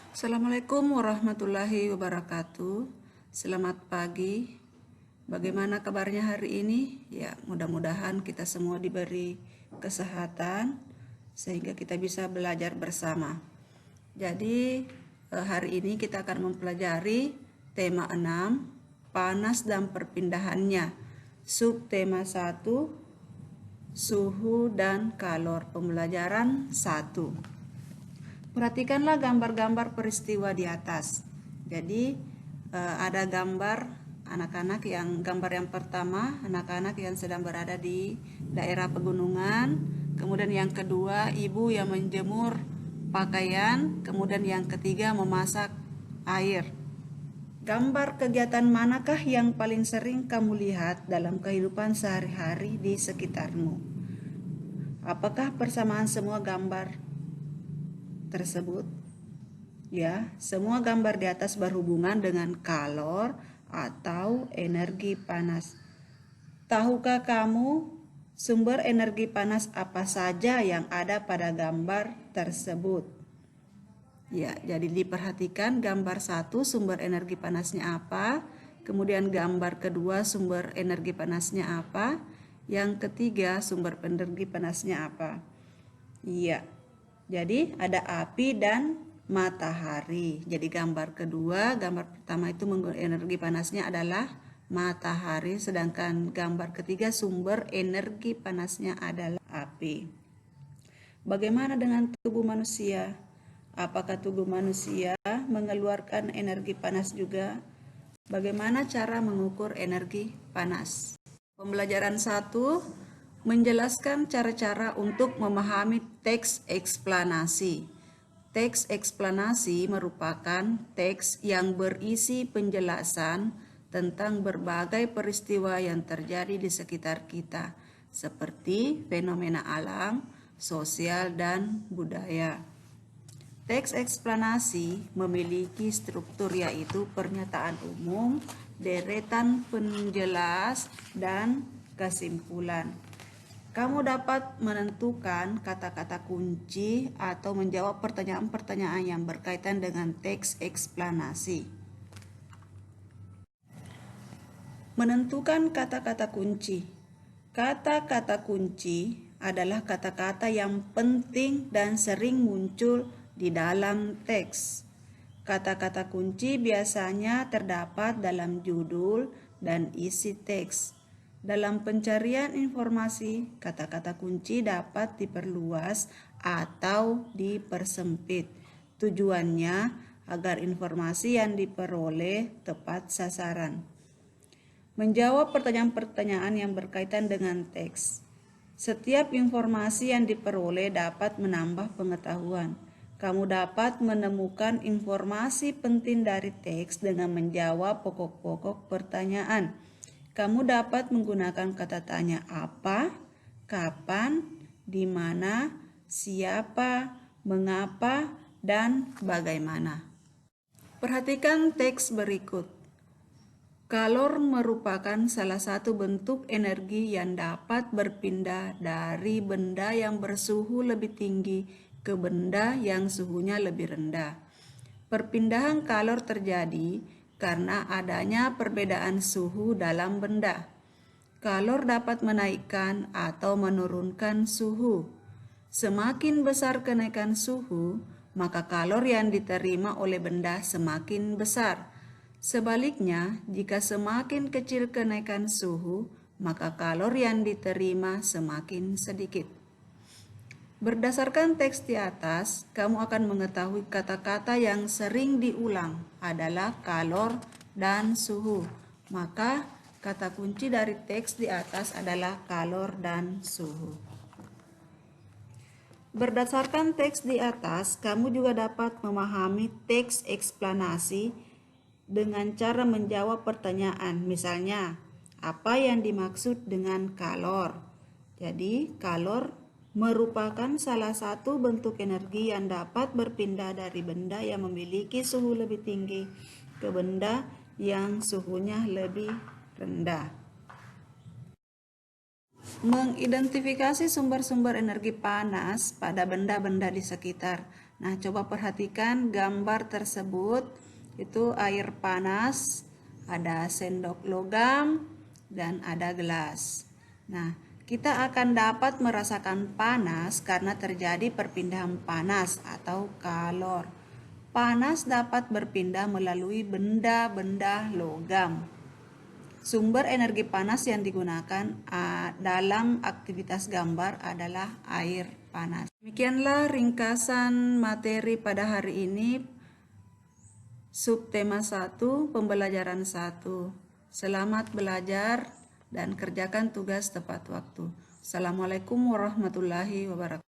Assalamualaikum warahmatullahi wabarakatuh. Selamat pagi. Bagaimana kabarnya hari ini? Ya, mudah-mudahan kita semua diberi kesehatan sehingga kita bisa belajar bersama. Jadi, hari ini kita akan mempelajari tema 6, panas dan perpindahannya. Subtema 1, suhu dan kalor. Pembelajaran 1. Perhatikanlah gambar-gambar peristiwa di atas. Jadi ada gambar anak-anak gambar yang pertama, anak-anak yang sedang berada di daerah pegunungan. Kemudian yang kedua, ibu yang menjemur pakaian. Kemudian yang ketiga, memasak air. Gambar kegiatan manakah yang paling sering kamu lihat dalam kehidupan sehari-hari di sekitarmu? Apakah persamaan semua gambar tersebut? Ya, semua gambar di atas berhubungan dengan kalor atau energi panas. Tahukah kamu sumber energi panas apa saja yang ada pada gambar tersebut? Ya, jadi diperhatikan gambar 1 sumber energi panasnya apa, kemudian gambar kedua sumber energi panasnya apa, yang ketiga sumber energi panasnya apa. Iya. Jadi ada api dan matahari. Jadi gambar pertama itu energi panasnya adalah matahari, sedangkan gambar ketiga sumber energi panasnya adalah api. Bagaimana dengan tubuh manusia? Apakah tubuh manusia mengeluarkan energi panas juga? Bagaimana cara mengukur energi panas? Pembelajaran 1, menjelaskan cara-cara untuk memahami teks eksplanasi. Teks eksplanasi merupakan teks yang berisi penjelasan tentang berbagai peristiwa yang terjadi di sekitar kita, seperti fenomena alam, sosial, dan budaya. Teks eksplanasi memiliki struktur yaitu pernyataan umum, deretan penjelas, dan kesimpulan. Kamu dapat menentukan kata-kata kunci atau menjawab pertanyaan-pertanyaan yang berkaitan dengan teks eksplanasi. Menentukan kata-kata kunci. Kata-kata kunci adalah kata-kata yang penting dan sering muncul di dalam teks. Kata-kata kunci biasanya terdapat dalam judul dan isi teks. Dalam pencarian informasi, kata-kata kunci dapat diperluas atau dipersempit. Tujuannya agar informasi yang diperoleh tepat sasaran. Menjawab pertanyaan-pertanyaan yang berkaitan dengan teks. Setiap informasi yang diperoleh dapat menambah pengetahuan. Kamu dapat menemukan informasi penting dari teks dengan menjawab pokok-pokok pertanyaan. Kamu dapat menggunakan kata tanya apa, kapan, di mana, siapa, mengapa, dan bagaimana. Perhatikan teks berikut. Kalor merupakan salah satu bentuk energi yang dapat berpindah dari benda yang bersuhu lebih tinggi ke benda yang suhunya lebih rendah. Perpindahan kalor terjadi karena adanya perbedaan suhu dalam benda. Kalor dapat menaikkan atau menurunkan suhu. Semakin besar kenaikan suhu, maka kalor yang diterima oleh benda semakin besar. Sebaliknya, jika semakin kecil kenaikan suhu, maka kalor yang diterima semakin sedikit. Berdasarkan teks di atas, kamu akan mengetahui kata-kata yang sering diulang adalah kalor dan suhu. Maka, kata kunci dari teks di atas adalah kalor dan suhu. Berdasarkan teks di atas, kamu juga dapat memahami teks eksplanasi dengan cara menjawab pertanyaan. Misalnya, apa yang dimaksud dengan kalor? Jadi, kalor merupakan salah satu bentuk energi yang dapat berpindah dari benda yang memiliki suhu lebih tinggi ke benda yang suhunya lebih rendah. Mengidentifikasi sumber-sumber energi panas pada benda-benda di sekitar. Nah, coba perhatikan gambar tersebut. Itu air panas, ada sendok logam, dan ada gelas. Nah, kita akan dapat merasakan panas karena terjadi perpindahan panas atau kalor. Panas dapat berpindah melalui benda-benda logam. Sumber energi panas yang digunakan dalam aktivitas gambar adalah air panas. Demikianlah ringkasan materi pada hari ini, subtema 1, pembelajaran 1. Selamat belajar dan kerjakan tugas tepat waktu. Assalamualaikum warahmatullahi wabarakatuh.